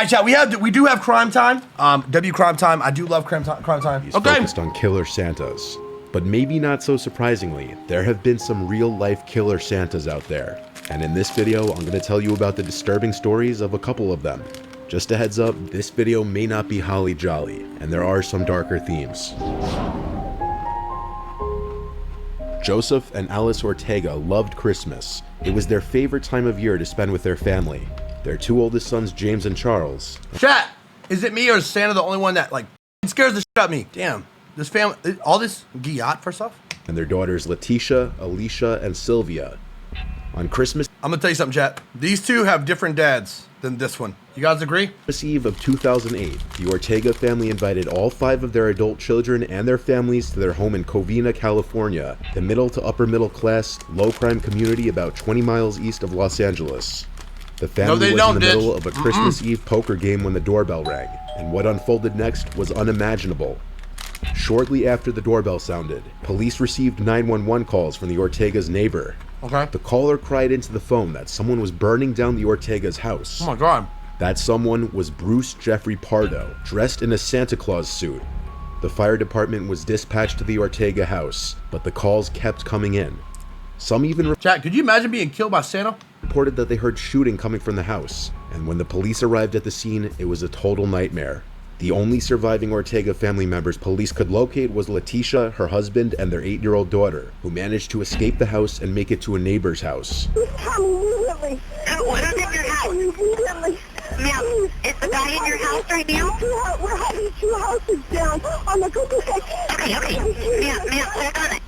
right, chat. We do have Crime Time. W Crime Time. I do love Crime Time. He's focused on killer Santas. But maybe not so surprisingly, there have been some real-life killer Santas out there. And in this video, I'm going to tell you about the disturbing stories of a couple of them. Just a heads up, this video may not be holly jolly, and there are some darker themes. Joseph and Alice Ortega loved Christmas. It was their favorite time of year to spend with their family. Their two oldest sons, James and Charles. Chat, is it me or is Santa the only one that like scares the shit out of me? Damn, this family, all this guillot for stuff? And their daughters, Letitia, Alicia, and Sylvia. On Christmas I'm gonna tell you something, chat. These two have different dads than this one. You guys agree? Eve of 2008, the Ortega family invited all 5 of their adult children and their families to their home in Covina, California, the middle to upper middle class, low crime community about 20 miles east of Los Angeles. The family was in the middle of a Christmas Eve poker game when the doorbell rang, and what unfolded next was unimaginable. Shortly after the doorbell sounded, police received 911 calls from the Ortega's neighbor. Okay. The caller cried into the phone that someone was burning down the Ortega's house. Oh my God. That someone was Bruce Jeffrey Pardo, dressed in a Santa Claus suit. The fire department was dispatched to the Ortega house, but the calls kept coming in. Some even Chat, could you imagine being killed by Santa? reported that they heard shooting coming from the house, and when the police arrived at the scene, it was a total nightmare. The only surviving Ortega family members police could locate was Letitia, her husband, and their 8-year-old daughter, who managed to escape the house and make it to a neighbor's house. Immediately. What is in your house? Immediately. Ma'am, is the guy in your house right now? We're having 2 houses down on the cul-de-sac. Okay. Ma'am,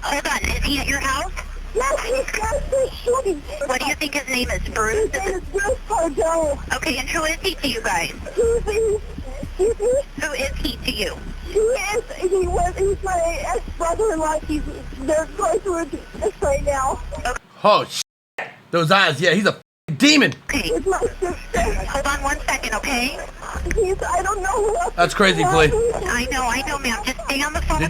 hold on. Is he at your house? Yes, he's got the shooting. What do you think his name is, Bruce? His name is Bruce Pardo. Okay, and who is he to you guys? Who is he to you? He's my ex-brother-in-law. They're going through this right now. Okay. Oh, shit. Those eyes. Yeah, he's a demon. Okay. With my sister. Hold on 1 second, okay? I don't know who else. That's crazy, Flea. I know, ma'am. Just stay on the phone.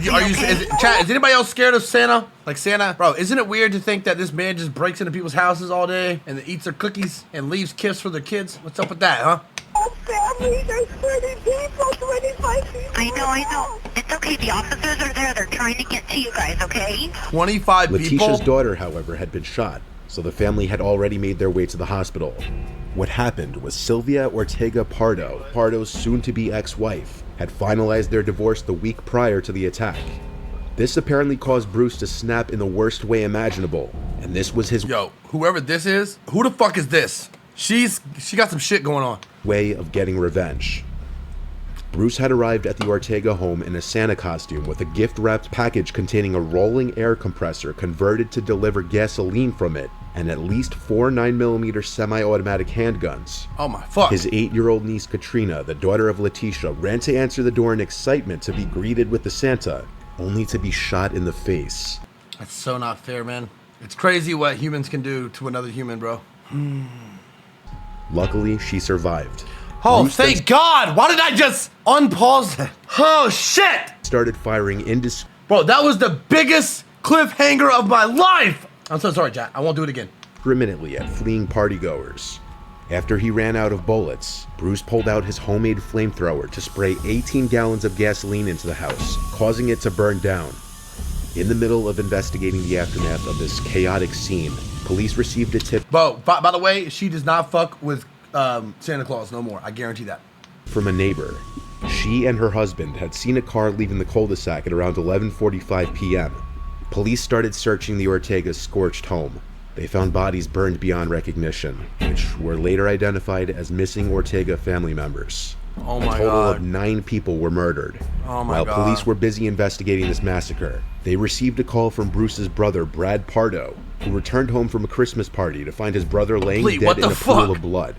Chat, is anybody else scared of Santa? Like Santa? Bro, isn't it weird to think that this man just breaks into people's houses all day and then eats their cookies and leaves gifts for their kids? What's up with that, huh? Family, there's 30 people, 25 people. I know. It's okay. The officers are there. They're trying to get to you guys, okay? 25 people? Letitia's daughter, however, had been shot, so the family had already made their way to the hospital. What happened was Sylvia Ortega Pardo, Pardo's soon-to-be ex-wife, had finalized their divorce the week prior to the attack. This apparently caused Bruce to snap in the worst way imaginable, and this was his whoever this is, who the fuck is this? She got some shit going on. Way of getting revenge. Bruce had arrived at the Ortega home in a Santa costume with a gift-wrapped package containing a rolling air compressor converted to deliver gasoline from it, and at least 4 9mm semi-automatic handguns. Oh my fuck. His 8-year-old niece Katrina, the daughter of Letitia, ran to answer the door in excitement to be greeted with the Santa, only to be shot in the face. That's so not fair, man. It's crazy what humans can do to another human, bro. Luckily, she survived. Oh, Bruce thank God! Why did I just unpause that? Oh, shit! Started firing Bro, that was the biggest cliffhanger of my life! I'm so sorry, Jack. I won't do it again. Indiscriminately at fleeing partygoers. After he ran out of bullets, Bruce pulled out his homemade flamethrower to spray 18 gallons of gasoline into the house, causing it to burn down. In the middle of investigating the aftermath of this chaotic scene, police received a tip. Bro, by the way, she does not fuck with Santa Claus no more. I guarantee that. From a neighbor. She and her husband had seen a car leaving the cul-de-sac at around 11:45 p.m. Police started searching the Ortega's scorched home. They found bodies burned beyond recognition, which were later identified as missing Ortega family members. Oh my God. A total of 9 people were murdered. Oh my God. While police were busy investigating this massacre, they received a call from Bruce's brother, Brad Pardo, who returned home from a Christmas party to find his brother laying dead in a pool of blood.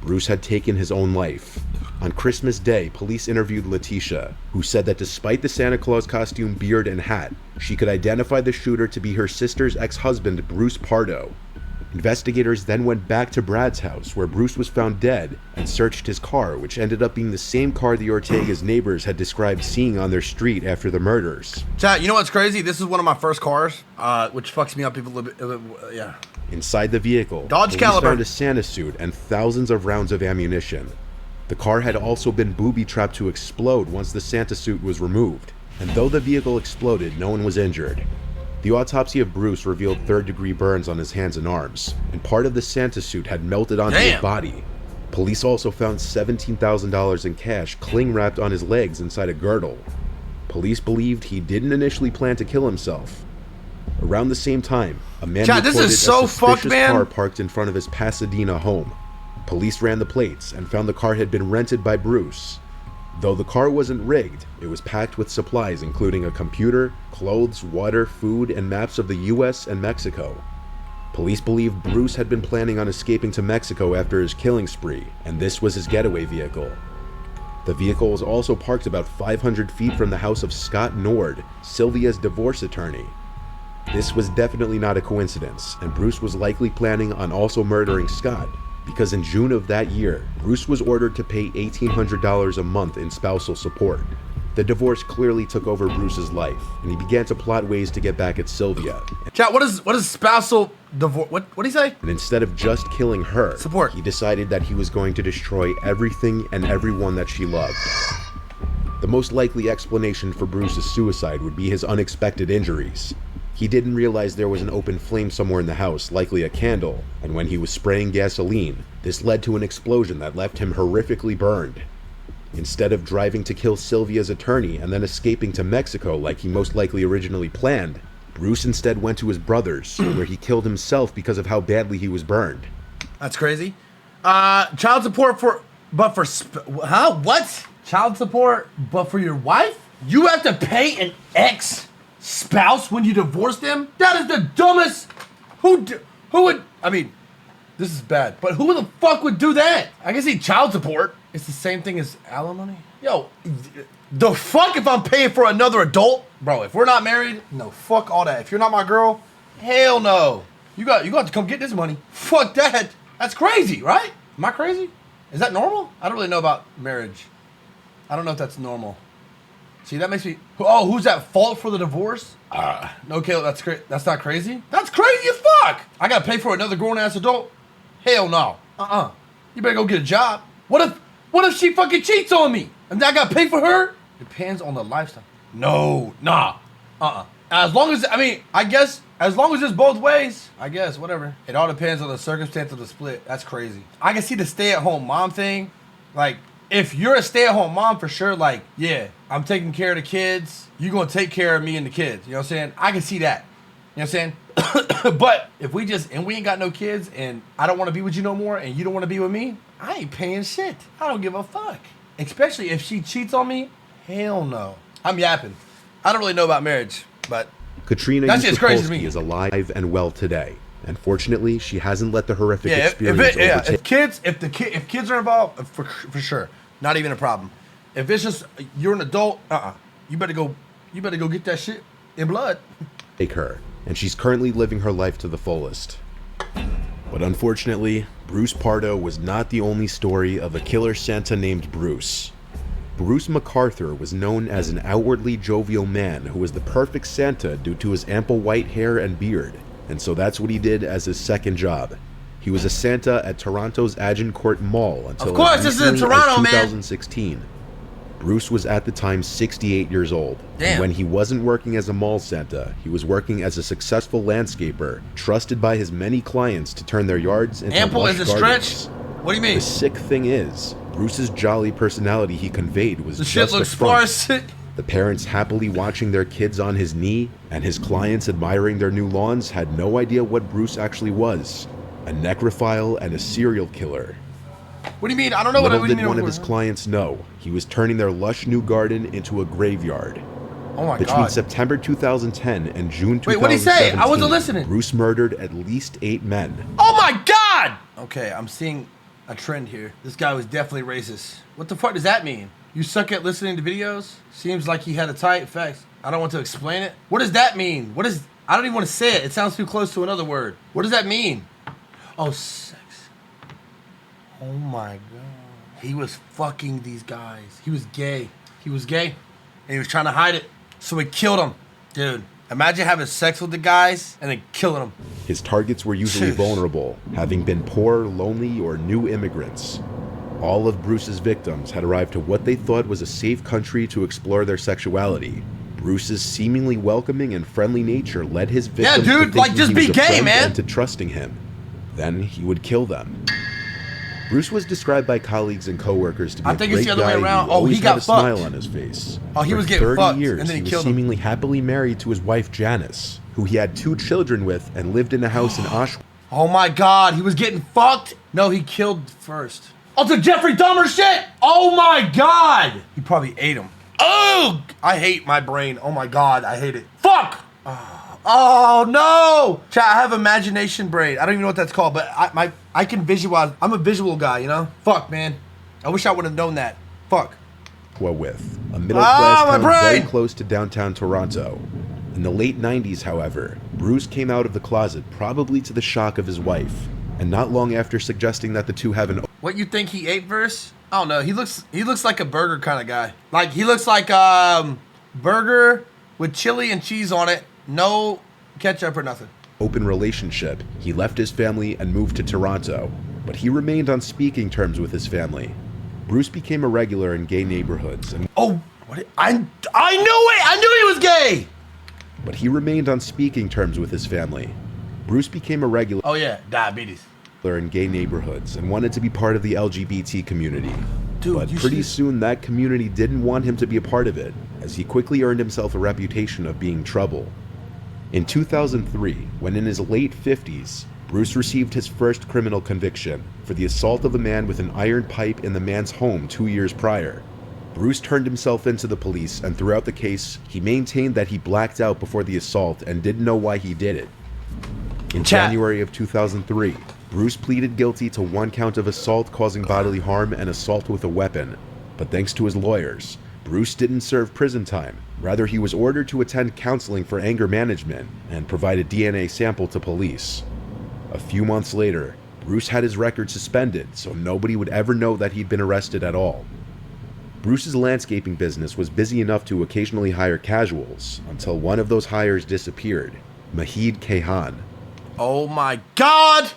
Bruce had taken his own life. On Christmas Day, police interviewed Letitia, who said that despite the Santa Claus costume, beard, and hat, she could identify the shooter to be her sister's ex-husband, Bruce Pardo. Investigators then went back to Brad's house, where Bruce was found dead, and searched his car, which ended up being the same car the Ortega's neighbors had described seeing on their street after the murders. Chat, you know what's crazy? This is one of my first cars, which fucks me up a little bit, yeah. Inside the vehicle, Dodge police Caliber found a Santa suit and thousands of rounds of ammunition. The car had also been booby-trapped to explode once the Santa suit was removed, and though the vehicle exploded, no one was injured. The autopsy of Bruce revealed third-degree burns on his hands and arms, and part of the Santa suit had melted onto his body. Police also found $17,000 in cash cling-wrapped on his legs inside a girdle. Police believed he didn't initially plan to kill himself. Around the same time, a man reported a suspicious car parked in front of his Pasadena home. Police ran the plates and found the car had been rented by Bruce. Though the car wasn't rigged, it was packed with supplies including a computer, clothes, water, food, and maps of the US and Mexico. Police believe Bruce had been planning on escaping to Mexico after his killing spree, and this was his getaway vehicle. The vehicle was also parked about 500 feet from the house of Scott Nord, Sylvia's divorce attorney. This was definitely not a coincidence, and Bruce was likely planning on also murdering Scott, because in June of that year, Bruce was ordered to pay $1,800 a month in spousal support. The divorce clearly took over Bruce's life, and he began to plot ways to get back at Sylvia. Chat, what is spousal divorce? What did he say? And instead of just killing her, he decided that he was going to destroy everything and everyone that she loved. The most likely explanation for Bruce's suicide would be his unexpected injuries. He didn't realize there was an open flame somewhere in the house, likely a candle, and when he was spraying gasoline, this led to an explosion that left him horrifically burned. Instead of driving to kill Sylvia's attorney and then escaping to Mexico like he most likely originally planned, Bruce instead went to his brother's, where he killed himself because of how badly he was burned. That's crazy. Child support what? Child support, but for your wife? You have to pay an ex-spouse when you divorce them? That is the dumbest. Who would? I mean, this is bad, but who the fuck would do that? I can see child support. It's the same thing as alimony. Yo, the fuck if I'm paying for another adult? Bro, if we're not married, no, fuck all that. If you're not my girl, hell no. You got to come get this money. Fuck that. That's crazy, right? Am I crazy? Is that normal? I don't really know about marriage. I don't know if that's normal. See, that makes me... Oh, who's at fault for the divorce? Okay, that's not crazy? That's crazy as fuck! I gotta pay for another grown-ass adult? Hell no. You better go get a job. What if she fucking cheats on me? And I gotta pay for her? Depends on the lifestyle. No, nah. As long as... I guess... As long as it's both ways, I guess, whatever. It all depends on the circumstance of the split. That's crazy. I can see the stay-at-home mom thing. Like, if you're a stay-at-home mom, for sure, like, yeah, I'm taking care of the kids. You're going to take care of me and the kids. You know what I'm saying? I can see that. You know what I'm saying? But if we ain't got no kids and I don't want to be with you no more and you don't want to be with me, I ain't paying shit. I don't give a fuck. Especially if she cheats on me, hell no. I'm yapping. I don't really know about marriage, but... Katrina Yusupolsky is alive and well today. Unfortunately, she hasn't let the horrific experience overtake. If kids are involved, for sure, not even a problem. If it's just you're an adult, you better go get that shit in blood. Take her, and she's currently living her life to the fullest. But unfortunately, Bruce Pardo was not the only story of a killer Santa named Bruce. Bruce MacArthur was known as an outwardly jovial man who was the perfect Santa due to his ample white hair and beard, and so that's what he did as his second job. He was a Santa at Toronto's Agincourt Mall until of course, this is in Toronto, 2016. Man. Bruce was at the time 68 years old. Damn. And when he wasn't working as a mall Santa, he was working as a successful landscaper, trusted by his many clients to turn their yards into ample lush as a gardens. stretch? What do you mean? The sick thing is, Bruce's jolly personality he conveyed was the just shit looks a front. sparse. The parents happily watching their kids on his knee, and his clients admiring their new lawns had no idea what Bruce actually was. A necrophile and a serial killer. What do you mean? I don't know Little what I mean. did one of his clients know, he was turning their lush new garden into a graveyard. Oh my Between God. September 2010 and June 2017, wait, what'd he say? I wasn't listening. Bruce murdered at least 8 men. Oh my God! Okay, I'm seeing a trend here. This guy was definitely racist. What the fuck does that mean? You suck at listening to videos? Seems like he had a tight facts. I don't want to explain it. What does that mean? I don't even want to say it. It sounds too close to another word. What does that mean? Oh, sex. Oh my God. He was fucking these guys. He was gay. And he was trying to hide it. So he killed them. Dude, imagine having sex with the guys and then killing them. His targets were usually vulnerable, having been poor, lonely, or new immigrants. All of Bruce's victims had arrived to what they thought was a safe country to explore their sexuality. Bruce's seemingly welcoming and friendly nature led his victims to thinking just he be was a gay, friend man. and to trusting him. Then he would kill them. Bruce was described by colleagues and coworkers to be a great guy who always had a smile on his face. Oh, he was For getting 30 fucked, years, and then he was killed him. seemingly happily married to his wife Janice, who he had 2 children with and lived in a house in Auschwitz. Oh my God, he was getting fucked? No, he killed first. Oh, the Jeffrey Dahmer shit! Oh my God! He probably ate him. Oh! I hate my brain. Oh my God, I hate it. Fuck! Oh no! Chat, I have imagination brain. I don't even know what that's called, but I can visualize. I'm a visual guy, you know? Fuck, man. I wish I would have known that. Fuck. With a middle-class my town very brain! close to downtown Toronto. In the late 90s, however, Bruce came out of the closet, probably to the shock of his wife, and not long after suggesting that the two have an... What you think he ate first? I don't know. He looks like a burger kind of guy. Like he looks like burger with chili and cheese on it, no ketchup or nothing. Open relationship. He left his family and moved to Toronto, but he remained on speaking terms with his family. Bruce became a regular in gay neighborhoods, and I knew it! I knew he was gay! but he remained on speaking terms with his family. Bruce became a regular Oh yeah, diabetes. in gay neighborhoods and wanted to be part of the LGBT community. Dude, But pretty soon that community didn't want him to be a part of it, as he quickly earned himself a reputation of being trouble. In 2003, when in his late 50s, Bruce received his first criminal conviction for the assault of a man with an iron pipe in the man's home 2 years prior. Bruce turned himself into the police, and throughout the case, he maintained that he blacked out before the assault and didn't know why he did it. In January of 2003, Bruce pleaded guilty to 1 count of assault causing bodily harm and assault with a weapon. But thanks to his lawyers, Bruce didn't serve prison time. Rather, he was ordered to attend counseling for anger management and provide a DNA sample to police. A few months later, Bruce had his record suspended, so nobody would ever know that he'd been arrested at all. Bruce's landscaping business was busy enough to occasionally hire casuals, until one of those hires disappeared, Mahid Kayhan. Oh my God!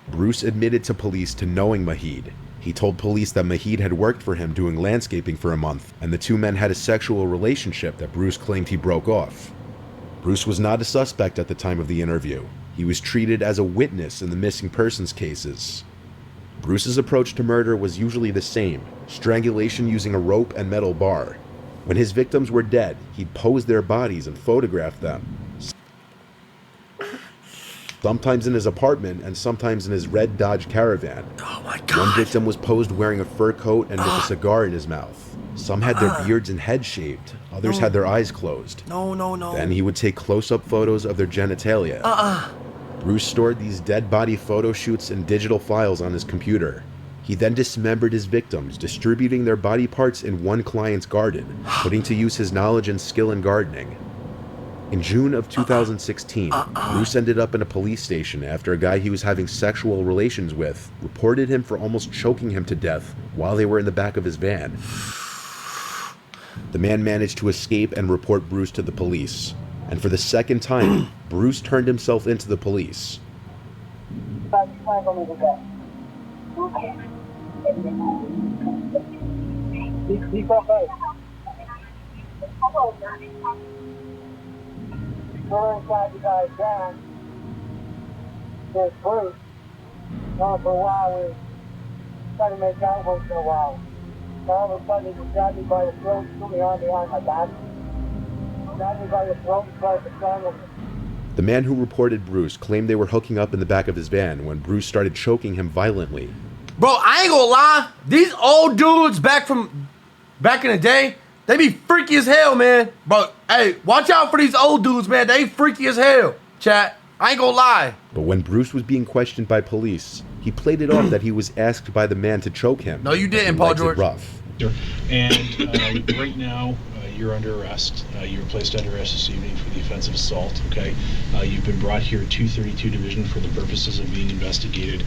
Bruce admitted to police to knowing Mahid. He told police that Mahid had worked for him doing landscaping for a month, and the 2 men had a sexual relationship that Bruce claimed he broke off. Bruce was not a suspect at the time of the interview. He was treated as a witness in the missing persons cases. Bruce's approach to murder was usually the same: strangulation using a rope and metal bar. When his victims were dead, he'd pose their bodies and photograph them. Sometimes in his apartment and sometimes in his red Dodge Caravan. Oh my God! One victim was posed wearing a fur coat and with a cigar in his mouth. Some had their beards and heads shaved. Others had their eyes closed. No. Then he would take close-up photos of their genitalia. Bruce stored these dead body photo shoots in digital files on his computer. He then dismembered his victims, distributing their body parts in one client's garden, putting to use his knowledge and skill in gardening. In June of 2016, Bruce ended up in a police station after a guy he was having sexual relations with reported him for almost choking him to death while they were in the back of his van. The man managed to escape and report Bruce to the police. And for the second time, Bruce turned himself into the police. We're inside the guy's van. There's Bruce. For a while, we tried to make out once in a while. All of a sudden, he grabbed me by the throat, threw me on behind my back. Grabbed me by the throat and tried to strangle me. The man who reported Bruce claimed they were hooking up in the back of his van when Bruce started choking him violently. Bro, I ain't gonna lie. These old dudes back in the day, they be freaky as hell, man. But hey, watch out for these old dudes, man. They freaky as hell. Chat, I ain't gonna lie. But when Bruce was being questioned by police, he played it off that he was asked by the man to choke him. No, you didn't, He Paul likes it George. rough. And right now, you're under arrest. You're placed under arrest this evening for the offense of assault, okay? You've been brought here 232 Division for the purposes of being investigated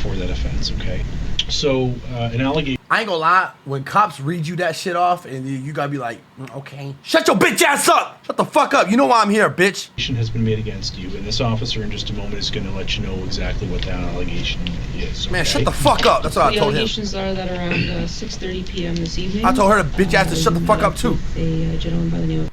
for that offense, okay? So, an allegation I ain't gonna lie, when cops read you that shit off and you gotta be like, okay. Shut your bitch ass up! Shut the fuck up, you know why I'm here, bitch. has been made against you, and this officer in just a moment is going to let you know exactly what that allegation is. Man, okay? shut the fuck up, that's what I The told him. allegations are that around 6:30 p.m. this evening. I told her to bitch ass to shut the fuck up too. A gentleman by the name of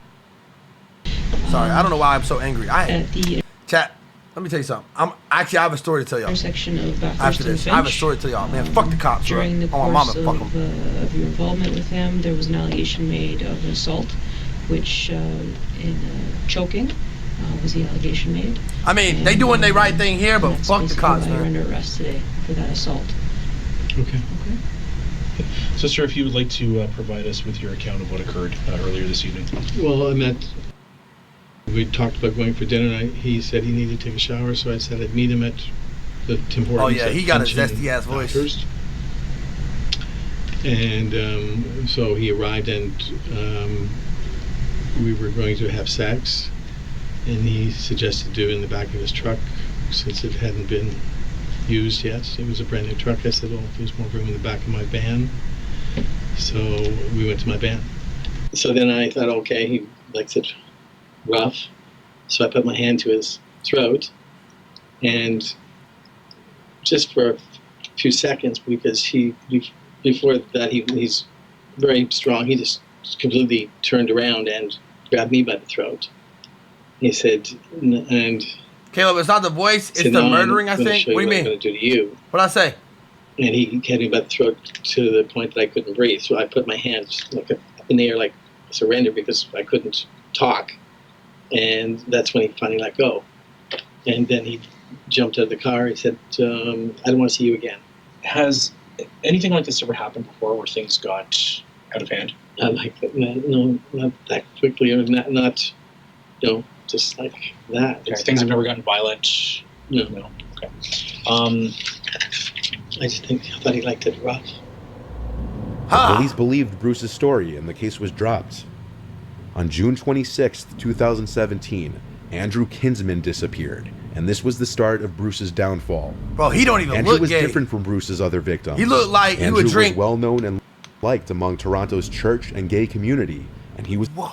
Sorry, I don't know why I'm so angry. at the Chat, let me tell you something. I have a story to tell y'all. intersection of Bathurst After and this, I have a Finch. story to tell y'all. Man, fuck the cops, bro. During the Oh, my course mama, fuck them. of your involvement with him, there was an allegation made of an assault, which in choking was the allegation made. I mean, they doing the right thing here, but That's fuck the basically cops, why you're man. under arrest today for that assault. Okay. Okay. So, sir, if you would like to provide us with your account of what occurred earlier this evening. Well, we talked about going for dinner, and he said he needed to take a shower, so I said I'd meet him at the Tim Hortons. Oh, yeah, at he got his Finch and zesty ass voice. Bathurst. And so he arrived, and we were going to have sex, and he suggested do it in the back of his truck since it hadn't been used yet. It was a brand new truck. I said, well, there's more room in the back of my van. So we went to my van. So then I thought, okay, he likes it rough. So I put my hand to his throat, and just for a few seconds, because before that he's very strong, he just completely turned around and grabbed me by the throat. He said, and Caleb, it's not the voice, it's said, the "No, murdering, I I'm gonna think. show you What do you I'm mean? going to do to you. What'd I say? And he had me by the throat to the point that I couldn't breathe. So I put my hands like up in the air, like surrender, because I couldn't talk. And that's when he finally let go. And then he jumped out of the car. He said, I don't want to see you again. Has anything like this ever happened before, where things got out of hand? Not like that. No, not that quickly, or not just like that. Okay, things have never gotten violent. No. No. Okay. I thought he liked it rough. Ha! Police believed Bruce's story and the case was dropped. On June 26, 2017, Andrew Kinsman disappeared, and this was the start of Bruce's downfall. Bro, he don't even Andrew look was gay. different from Bruce's other victims. He looked like he Andrew would drink. was well known and liked among Toronto's church and gay community, and he was Whoa.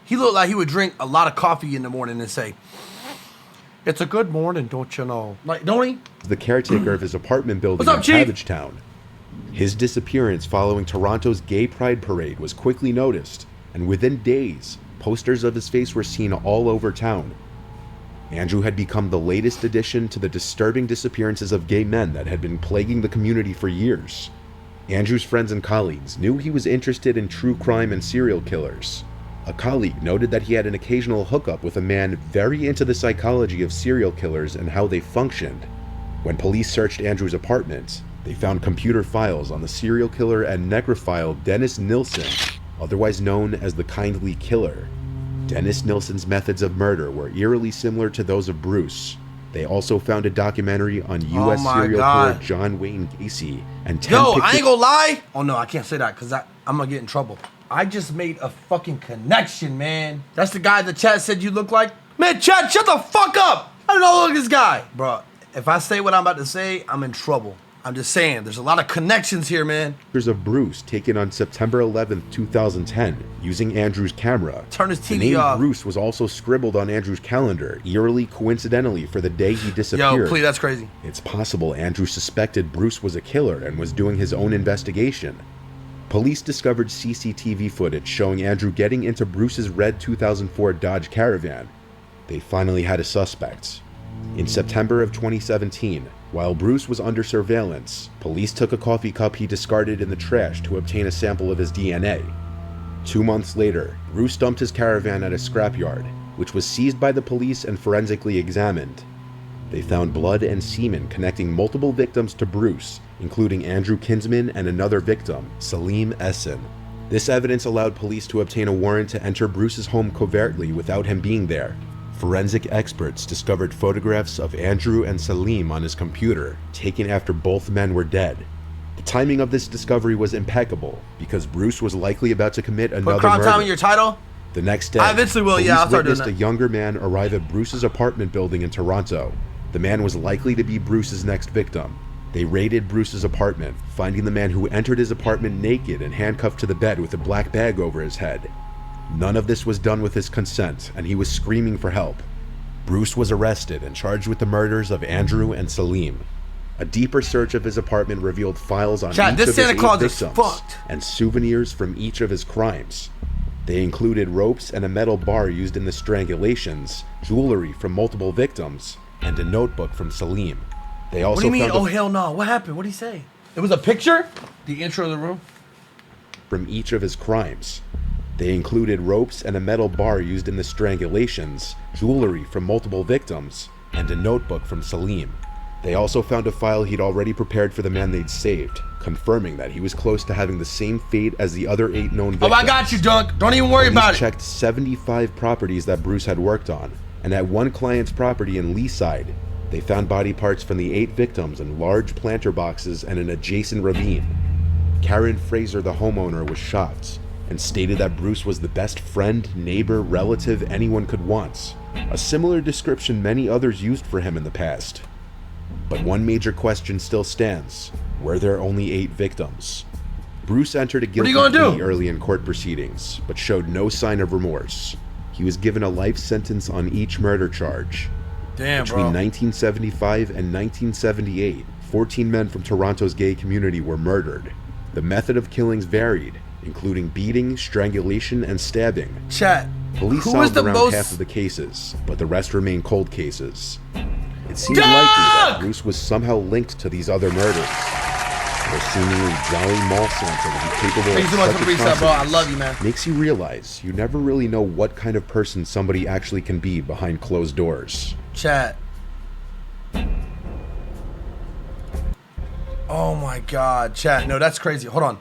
He looked like he would drink a lot of coffee in the morning and say, "It's a good morning, don't you know?" Like, don't he? the caretaker of his apartment building What's up, in Chief? Cabbagetown. His disappearance following Toronto's Gay Pride Parade was quickly noticed, and within days, posters of his face were seen all over town. Andrew had become the latest addition to the disturbing disappearances of gay men that had been plaguing the community for years. Andrew's friends and colleagues knew he was interested in true crime and serial killers. A colleague noted that he had an occasional hookup with a man very into the psychology of serial killers and how they functioned. When police searched Andrew's apartment, they found computer files on the serial killer and necrophile Dennis Nilsen, otherwise known as the Kindly Killer. Dennis Nilsen's methods of murder were eerily similar to those of Bruce. They also found a documentary on U.S. my serial God. killer John Wayne Gacy and 10 Yo, I pictures ain't gonna lie. Oh no, I can't say that because I'm gonna get in trouble. I just made a fucking connection, man. That's the guy the chat said you look like. Man, chat, shut the fuck up. I don't know this guy. Bro, if I say what I'm about to say, I'm in trouble. I'm just saying, there's a lot of connections here, man. of Bruce taken on September 11, 2010, using Andrew's camera. Turn his The TV name off. Bruce was also scribbled on Andrew's calendar, eerily coincidentally for the day he disappeared. Yo, please, that's crazy. It's possible Andrew suspected Bruce was a killer and was doing his own investigation. Police discovered CCTV footage showing Andrew getting into Bruce's red 2004 Dodge Caravan. They finally had a suspect. In September of 2017, while Bruce was under surveillance, police took a coffee cup he discarded in the trash to obtain a sample of his DNA. 2 months later, Bruce dumped his caravan at a scrapyard, which was seized by the police and forensically examined. They found blood and semen connecting multiple victims to Bruce, including Andrew Kinsman and another victim, Salim Essen. This evidence allowed police to obtain a warrant to enter Bruce's home covertly without him being there. Forensic experts discovered photographs of Andrew and Salim on his computer, taken after both men were dead. The timing of this discovery was impeccable, because Bruce was likely about to commit another Put crime murder. time in your title. The next day, I eventually will, yeah, I'll police start doing witnessed a that. younger man arrive at Bruce's apartment building in Toronto. The man was likely to be Bruce's next victim. They raided Bruce's apartment, finding the man who entered his apartment naked and handcuffed to the bed with a black bag over his head. None of this was done with his consent, and he was screaming for help. Bruce was arrested and charged with the murders of Andrew and Salim. A deeper search of his apartment revealed files on each of his 8 victims and souvenirs from each of his crimes. They included ropes and a metal bar used in the strangulations, jewelry from multiple victims, and a notebook from Salim. They also what do you mean, found oh hell no? What happened? What did he say? It was a picture? The intro of the room? From each of his crimes. They included ropes and a metal bar used in the strangulations, jewelry from multiple victims, and a notebook from Salim. They also found a file he'd already prepared for the man they'd saved, confirming that he was close to having the same fate as the other 8 known victims. Oh, I got you, Dunk. Don't even worry about it. Police checked 75 properties that Bruce had worked on, and at one client's property in Leaside, they found body parts from the 8 victims in large planter boxes and an adjacent ravine. Karen Fraser, the homeowner, was shocked and stated that Bruce was the best friend, neighbor, relative anyone could want, a similar description many others used for him in the past. But one major question still stands: were there only 8 victims? Bruce entered a guilty plea early in court proceedings, but showed no sign of remorse. He was given a life sentence on each murder charge. Damn, Between bro. 1975 and 1978, 14 men from Toronto's gay community were murdered. The method of killings varied, including beating, strangulation, and stabbing. Chat. Police solved around half of the cases, but the rest remain cold cases. It seems likely that Bruce was somehow linked to these other murders. Their seemingly jolly mall Santa to be capable of such atrocities I love you, man. makes you realize you never really know what kind of person somebody actually can be behind closed doors. Chat. Oh my god, chat. No, that's crazy. Hold on.